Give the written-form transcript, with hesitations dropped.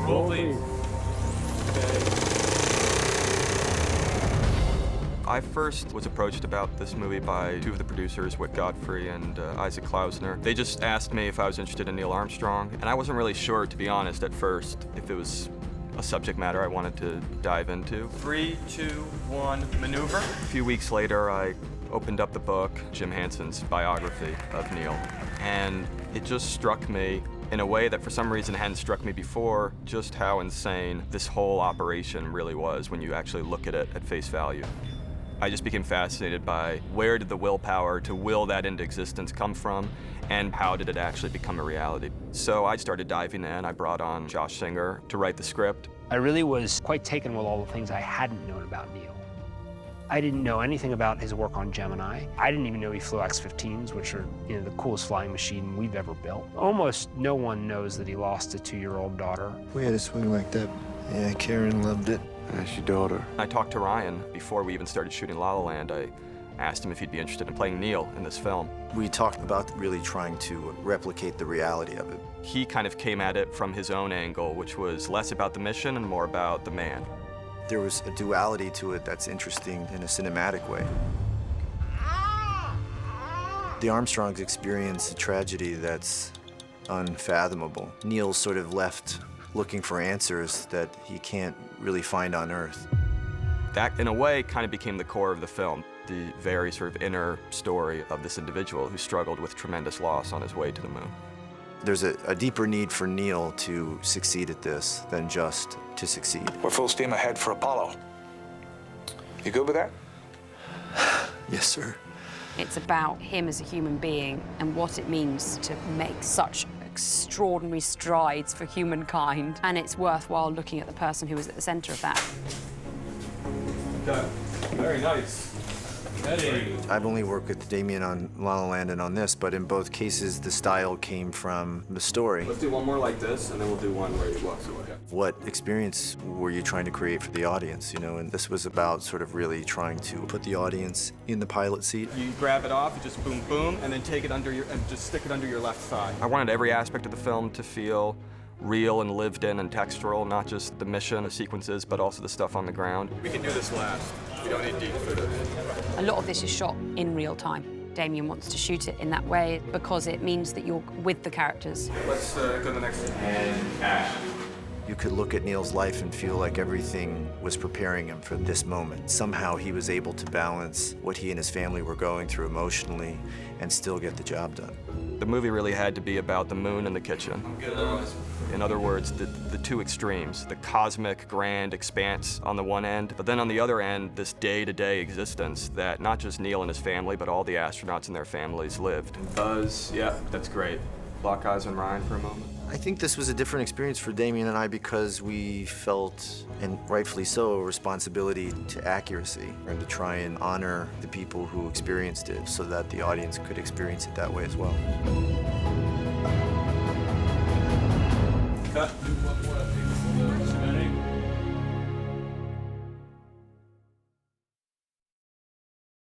Roll, please. I first was approached about this movie by two of the producers, Wick Godfrey and Isaac Klausner. They just asked me if I was interested in Neil Armstrong, and I wasn't really sure, to be honest, at first, if it was a subject matter I wanted to dive into. 3, 2, 1, maneuver. A few weeks later, I opened up the book, Jim Hanson's biography of Neil, and it just struck me in a way that for some reason hadn't struck me before, just how insane this whole operation really was when you actually look at it at face value. I just became fascinated by where did the willpower to will that into existence come from, and how did it actually become a reality. So I started diving in. I brought on Josh Singer to write the script. I really was quite taken with all the things I hadn't known about Neil. I didn't know anything about his work on Gemini. I didn't even know he flew X-15s, which are, the coolest flying machine we've ever built. Almost no one knows that he lost a 2-year-old daughter. We had a swing like that. Yeah, Karen loved it. That's your daughter. I talked to Ryan before we even started shooting La La Land. I asked him if he'd be interested in playing Neil in this film. We talked about really trying to replicate the reality of it. He kind of came at it from his own angle, which was less about the mission and more about the man. There was a duality to it that's interesting in a cinematic way. The Armstrongs experience a tragedy that's unfathomable. Neil's sort of left looking for answers that he can't really find on Earth. That, in a way, kind of became the core of the film, the very sort of inner story of this individual who struggled with tremendous loss on his way to the moon. There's a deeper need for Neil to succeed at this than just to succeed. We're full steam ahead for Apollo. You good with that? Yes, sir. It's about him as a human being and what it means to make such extraordinary strides for humankind. And it's worthwhile looking at the person who was at the center of that. Done. Very nice. Ready. I've only worked with Damien on La La Land and on this, but in both cases, the style came from the story. Let's do one more like this, and then we'll do one where he walks away. What experience were you trying to create for the audience, And this was about sort of really trying to put the audience in the pilot seat. You grab it off, you just boom, boom, and then take it under and just stick it under your left thigh. I wanted every aspect of the film to feel real and lived in and textural, not just the mission, the sequences, but also the stuff on the ground. We can do this last. We don't need deep footage. A lot of this is shot in real time. Damien wants to shoot it in that way because it means that you're with the characters. Let's go to the next one. And action. You could look at Neil's life and feel like everything was preparing him for this moment. Somehow he was able to balance what he and his family were going through emotionally and still get the job done. The movie really had to be about the moon and the kitchen. In other words, the two extremes, the cosmic, grand expanse on the one end, but then on the other end, this day-to-day existence that not just Neil and his family, but all the astronauts and their families lived. Buzz, yeah, that's great. Lock eyes on Ryan for a moment. I think this was a different experience for Damien and I because we felt, and rightfully so, a responsibility to accuracy and to try and honor the people who experienced it so that the audience could experience it that way as well.